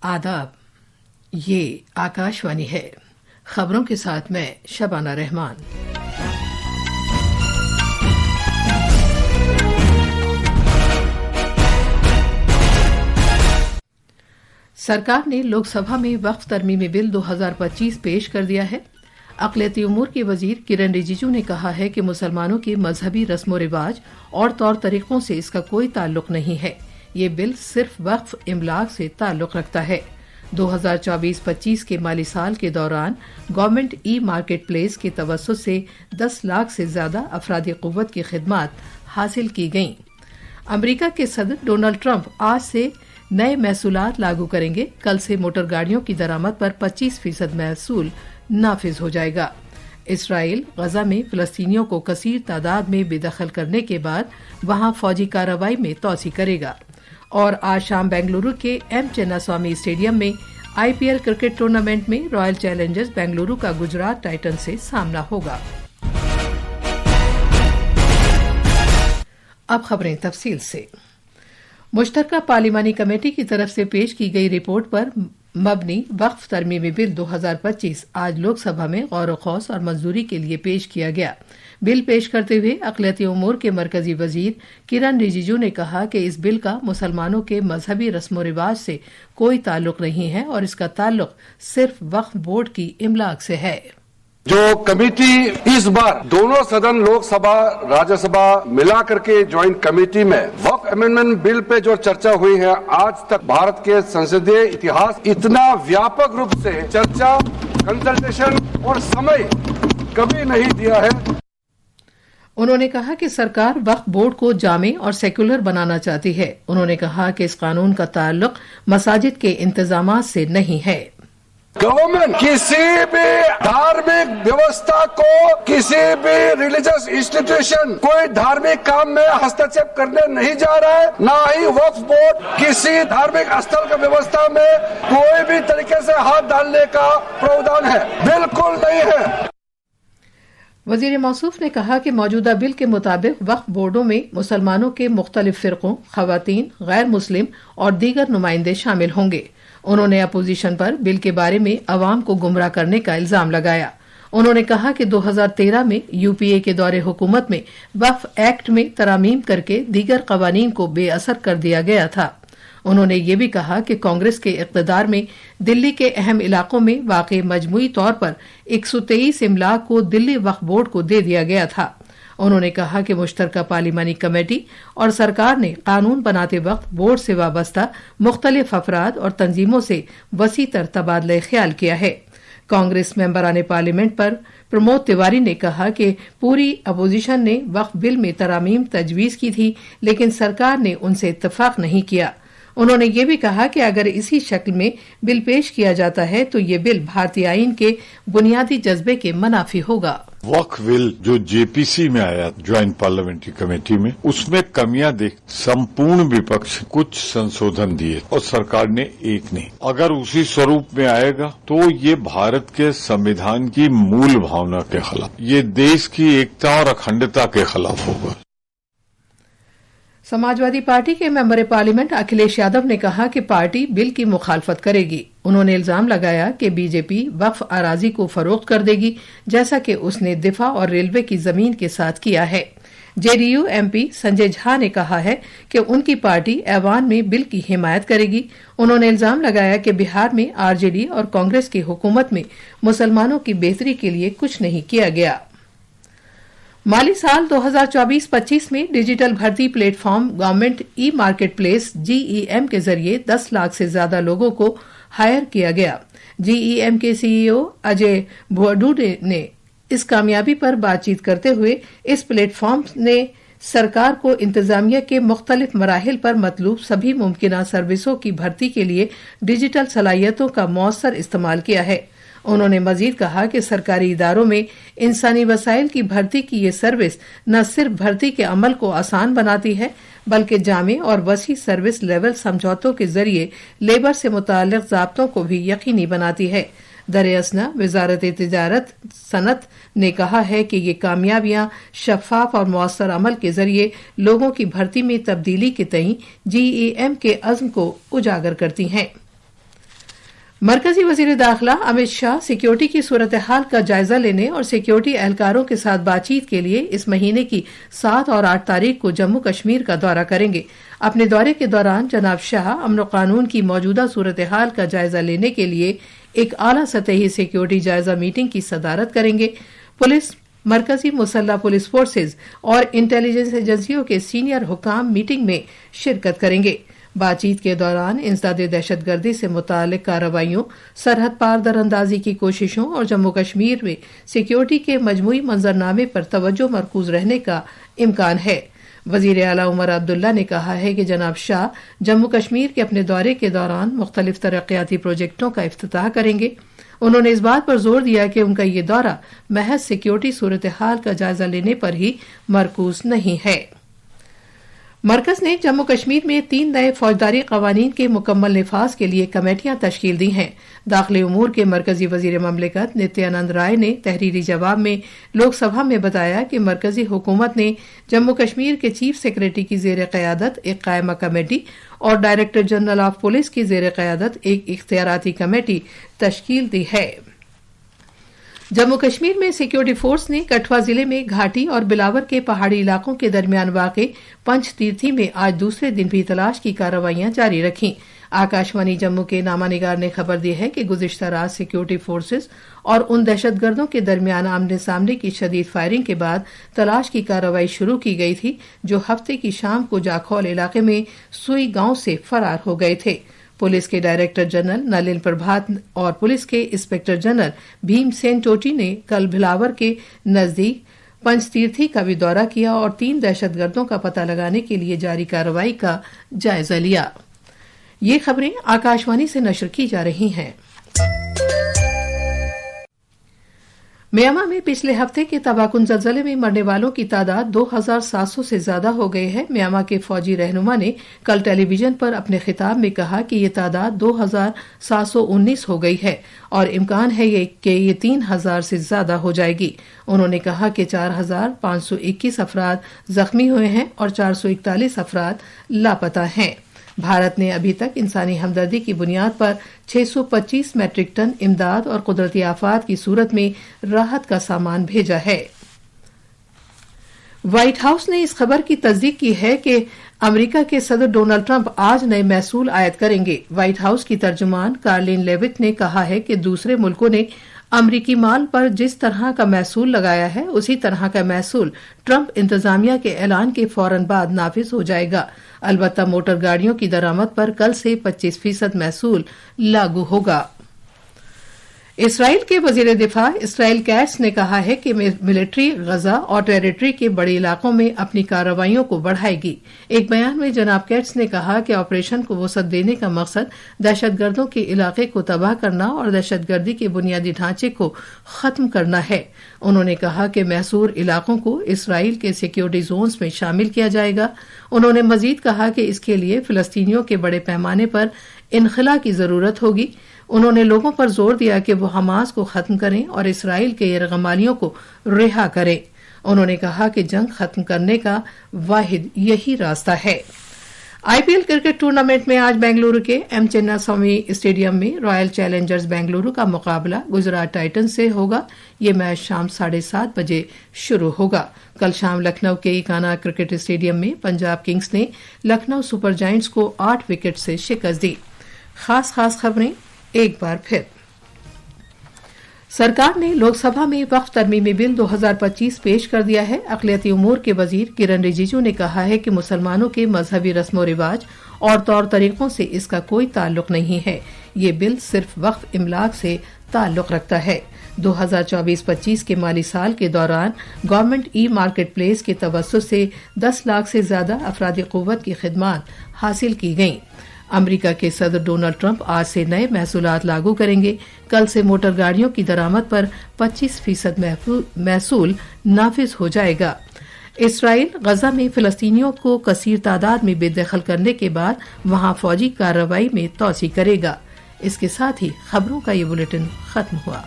आदाब, ये आकाशवाणी है। खबरों के साथ मैं शबाना रहमान। सरकार ने लोकसभा में वक्फ तरमीमी बिल 2025 पेश कर दिया है। अक़लियती उमूर के वजीर किरण रिजिजू ने कहा है कि मुसलमानों के मजहबी रस्म रिवाज और तौर तरीकों से इसका कोई ताल्लुक नहीं है। ये बिल सिर्फ वक्फ इमलाक से ताल्लुक रखता है। 2024-25 के माली साल के दौरान गवर्नमेंट ई मार्केट प्लेस के तवस्सुत से 10 लाख से ज्यादा अफरादी कुव्वत की खिदमात हासिल की गईं। अमरीका के सदर डोनाल्ड ट्रंप आज से नए महसूलात लागू करेंगे। कल से मोटर गाड़ियों की दरामद पर 25% महसूल नाफिज हो जाएगा। इसराइल गजा में फलस्तीनियों को कसीर तादाद में बेदखल करने के बाद वहां फौजी कार्रवाई में तोसी करेगा। और आज शाम बेंगलुरु के एम चन्नास्वामी स्टेडियम में आईपीएल क्रिकेट टूर्नामेंट में रॉयल चैलेंजर्स बेंगलुरु का गुजरात टाइटन से सामना होगा। अब खबरें तफसील से। मुश्तरका पार्लिमानी कमेटी की तरफ से पेश की गई रिपोर्ट पर मबनी वक्फ तरमीमी बिल 2025 आज लोकसभा में गौर खौस और मंजूरी के लिए पेश किया गया। बिल पेश करते हुए अक़लियती उमूर के मरकजी वजीर किरण रिजिजू ने कहा कि इस बिल का मुसलमानों के मजहबी रस्म रिवाज से कोई ताल्लुक नहीं है और इसका ताल्लुक सिर्फ वक्फ बोर्ड की इमलाक से है। जो कमेटी इस बार दोनों सदन लोकसभा राज्यसभा मिला करके ज्वाइंट कमेटी में वक्फ अमेंडमेंट बिल पे जो चर्चा हुई है, आज तक भारत के संसदीय इतिहास इतना व्यापक रूप से चर्चा, कंसल्टेशन और समय कभी नहीं दिया है। उन्होंने कहा कि सरकार वक्फ बोर्ड को जामे और सेक्युलर बनाना चाहती है। उन्होंने कहा कि इस कानून का ताल्लुक मसाजिद के इंतजामात से नहीं है। गवर्नमेंट किसी भी धार्मिक व्यवस्था को, किसी भी रिलीजियस इंस्टीट्यूशन, कोई धार्मिक काम में हस्तक्षेप करने नहीं जा रहा है। ना ही वक्फ बोर्ड किसी धार्मिक स्थल की व्यवस्था में कोई भी तरीके से हाथ डालने का प्रावधान है, बिल्कुल नहीं है। वजीर मौसूफ ने कहा कि मौजूदा बिल के मुताबिक वक्फ बोर्डों में मुसलमानों के मुख्तलिफ फिरकों, खवातीन, गैर मुस्लिम और दीगर नुमाइंदे शामिल होंगे। उन्होंने अपोजिशन पर बिल के बारे में अवाम को गुमराह करने का इल्जाम लगाया। उन्होंने कहा कि 2013 में यूपीए के दौरे हुकूमत में वक्फ एक्ट में तरामीम करके दीगर कवानीन को बेअसर कर दिया गया था। उन्होंने ये भी कहा कि कांग्रेस के इक़्तिदार में दिल्ली के अहम इलाकों में वाक़ई मजमूई तौर पर 123 इमलाक को दिल्ली वक्फ बोर्ड को दे दिया गया था। उन्होंने कहा कि मुश्तरका पार्लिमानी कमेटी और सरकार ने कानून बनाते वक्त बोर्ड से वाबस्ता मुख्तलिफ अफराद और तंजीमों से वसी तर तबादला ख्याल किया है। कांग्रेस मेंबरान पार्लियामेंट पर प्रमोद तिवारी ने कहा कि पूरी अपोजिशन ने वक्फ बिल में तरामीम तजवीज की थी, लेकिन सरकार ने उनसे इत्तफाक नहीं किया। उन्होंने ये भी कहा कि अगर इसी शक्ल में बिल पेश किया जाता है तो ये बिल भारतीय आईन के बुनियादी जज्बे के मुनाफी होगा। वक्फ बिल जो जेपीसी में आया ज्वाइंट पार्लियामेंट्री कमेटी में, उसमें कमियां देख संपूर्ण विपक्ष कुछ संशोधन दिए और सरकार ने एक नहीं। अगर उसी स्वरूप में आएगा तो ये भारत के संविधान की मूल भावना के खिलाफ, ये देश की एकता और अखंडता के खिलाफ होगा। समाजवादी पार्टी के मेंबर पार्लियामेंट अखिलेश यादव ने कहा कि पार्टी बिल की मुखालफत करेगी। उन्होंने इल्जाम लगाया कि बीजेपी वक्फ अराजी को फरोख्त कर देगी, जैसा कि उसने दिफा और रेलवे की जमीन के साथ किया है। जेडीयू एमपी संजय झा ने कहा है कि उनकी पार्टी ऐवान में बिल की हिमायत करेगी। उन्होंने इल्जाम लगाया कि बिहार में आरजेडी और कांग्रेस की हुकूमत में मुसलमानों की बेहतरी के लिए कुछ नहीं किया गया। माली साल 2024-25 में डिजिटल भर्ती platform government e market place GEM के जरिए 10 लाख से ज्यादा लोगों को हायर किया गया। GEM के सीईओ अजय भुआडुडे ने इस कामयाबी पर बातचीत करते हुए इस प्लेटफॉर्म ने सरकार को इंतजामिया के मुख्तलिफ मराहिल पर मतलूब सभी मुमकिन सर्विसों की भर्ती के लिए डिजिटल सलाहियतों का मौसर इस्तेमाल किया है। उन्होंने मजीद कहा कि सरकारी इदारों में इंसानी वसाइल की भर्ती की ये सर्विस न सिर्फ भर्ती के अमल को आसान बनाती है, बल्कि जामे और वसी सर्विस लेवल समझौतों के जरिए लेबर से मुताल्लिक ज़ाब्तों को भी यकीनी बनाती है। दर-ए-असना वजारत तिजारत सनत ने कहा है कि ये कामयाबियां शफाफ और मौसर अमल के जरिए लोगों की भर्ती में तब्दीली के तईं GEM के अज़्म को उजागर करती हैं। मरकजी वजीर दाखिला अमित शाह सिक्योरिटी की सूरत हाल का जायजा लेने और सिक्योरिटी एहलकारों के साथ बातचीत के लिए इस महीने की 7 और 8 तारीख को जम्मू कश्मीर का दौरा करेंगे। अपने दौरे के दौरान जनाब शाह अमन कानून की मौजूदा सूरत हाल का जायजा लेने के लिए एक आला सतही सिक्योरिटी जायजा मीटिंग की सदारत करेंगे। पुलिस, मरकजी मुसल्ह पुलिस फोर्सेज और इंटेलिजेंस एजेंसियों के सीनियर हुकाम मीटिंग में शिरकत करेंगे। बातचीत के दौरान इंसदाद दहशतगर्दी से मुतालिक कार्रवाइयों, सरहद पार दरअंदाजी की कोशिशों और जम्मू कश्मीर में सिक्योरिटी के मजमूई मंजरनामे पर तवज्जो मरकूज रहने का इम्कान है। वजीर आला उमर अब्दुल्ला ने कहा है कि जनाब शाह जम्मू कश्मीर के अपने दौरे के दौरान मुख्तलिफ तरक्याती प्रोजेक्टों का इफ्तिताह करेंगे। उन्होंने इस बात पर जोर दिया कि उनका ये दौरा महज सिक्योरिटी सूरत हाल का जायजा लेने पर ही मरकूज नहीं है। मरकज ने जम्मू कश्मीर में 3 नए फौजदारी कवानीन के मुकम्मल निफाज के लिए कमेटियां तश्कील दी हैं। दाखिली उमूर के मरकजी वजीर ममलिकत नित्यानंद राय ने तहरीरी जवाब में लोकसभा में बताया कि मरकजी हुकूमत ने जम्मू कश्मीर के चीफ सेक्रेटरी की जेर क़यादत एक कायमा कमेटी और डायरेक्टर जनरल ऑफ पुलिस की जेर क़यादत एक इख्तियाराती कमेटी तश्कील दी है। जम्मू कश्मीर में सिक्योरिटी फोर्स ने कठुआ जिले में घाटी और बिलावर के पहाड़ी इलाकों के दरमियान वाक़े पंचतीर्थी में आज दूसरे दिन भी तलाश की कार्रवाइयां जारी रखी। आकाशवाणी जम्मू के नामानिगार ने खबर दी है कि गुज़िश्ता रात सिक्योरिटी फोर्सेस और उन दहशतगर्दों के दरमियान आमने सामने की शदीद फायरिंग के बाद तलाश की कार्रवाई शुरू की गई थी, जो हफ्ते की शाम को जाखौल इलाके में सुई गांव से फरार हो गए थे। पुलिस के डायरेक्टर जनरल नलिन प्रभात और पुलिस के इंस्पेक्टर जनरल भीमसेन टोटी ने कल भिलावर के नजदीक पंचतीर्थी का भी दौरा किया और 3 दहशतगर्दों का पता लगाने के लिए जारी कार्रवाई का जायजा लिया। ये खबरें आकाशवाणी से नशर की जा रही हैं। म्यांमार में पिछले हफ्ते के तबाहकुन जलजले में मरने वालों की तादाद 2700 से ज्यादा हो गई है। म्यांमार के फौजी रहनुमा ने कल टेलीविजन पर अपने खिताब में कहा कि ये तादाद 2719 हो गई है और इम्कान है कि ये 3000 से ज्यादा हो जाएगी। उन्होंने कहा कि 4521 अफराद जख्मी हुए हैं और 441 अफराद लापता हैं। भारत ने अभी तक इंसानी हमदर्दी की बुनियाद पर 625 मैट्रिक टन इमदाद और कुदरती आफात की सूरत में राहत का सामान भेजा है। व्हाइट हाउस ने इस खबर की तस्दीक की है कि अमेरिका के सदर डोनाल्ड ट्रंप आज नए महसूल आयद करेंगे। व्हाइट हाउस की तर्जुमान कार्लिन लेविट ने कहा है कि दूसरे मुल्कों ने अमरीकी माल पर जिस तरह का महसूल लगाया है, उसी तरह का महसूल ट्रंप इंतजामिया के ऐलान के फौरन बाद नाफिज हो जाएगा। अलबत्ता मोटर गाड़ियों की दरामद पर कल से 25% महसूल लागू होगा। इसराइल के वजीर दिफा इसराइल कैट्स ने कहा है कि मिलिट्री गजा और टेरिटरी के बड़े इलाकों में अपनी कार्रवाइयों को बढ़ाएगी। एक बयान में जनाब कैट्स ने कहा कि ऑपरेशन को वसअत देने का मकसद दहशतगर्दों के इलाके को तबाह करना और दहशतगर्दी के बुनियादी ढांचे को खत्म करना है। उन्होंने कहा कि महसूर इलाकों को इसराइल के सिक्योरिटी जोन्स में शामिल किया जाएगा। उन्होंने मजीद कहा कि इसके लिए फिलिस्तीनियों के बड़े पैमाने पर इनखला की जरूरत होगी। उन्होंने लोगों पर जोर दिया कि वो हमास को खत्म करें और इसराइल के यरगमालियों को रिहा करें। उन्होंने कहा कि जंग खत्म करने का वाहिद यही रास्ता है। आईपीएल क्रिकेट टूर्नामेंट में आज बेंगलुरु के एम चिन्नास्वामी स्टेडियम में रॉयल चैलेंजर्स बेंगलुरु का मुकाबला गुजरात टाइटंस से होगा। ये मैच शाम 7:30 बजे शुरू होगा। कल शाम लखनऊ के इकाना क्रिकेट स्टेडियम में पंजाब किंग्स ने लखनऊ सुपर जायंट्स को 8 विकेट से शिकस्त दी। खास खबरें एक बार फिर। सरकार ने लोकसभा में वक्फ तरमीमी बिल 2025 पेश कर दिया है। अक़लियती उमूर के वजीर किरण रिजिजू ने कहा है कि मुसलमानों के मजहबी रस्म रिवाज और तौर तरीकों से इसका कोई ताल्लुक नहीं है। ये बिल सिर्फ वक्फ इमलाक से ताल्लुक रखता है। 2024-25 के माली साल के दौरान गवर्नमेंट ई मार्केट प्लेस के तवस्सुत से 10 लाख से ज्यादा अफरादी क़ुव्वत की खिदमात हासिल की गईं। अमेरिका के सदर डोनाल्ड ट्रंप आज से नए महसूलात लागू करेंगे। कल से मोटर गाड़ियों की दरामद पर 25% महसूल नाफिज हो जाएगा। इसराइल गजा में फिलिस्तीनियों को कसीर तादाद में बेदखल करने के बाद वहां फौजी कार्रवाई में तोसी करेगा। इसके साथ ही खबरों का ये बुलेटिन खत्म हुआ।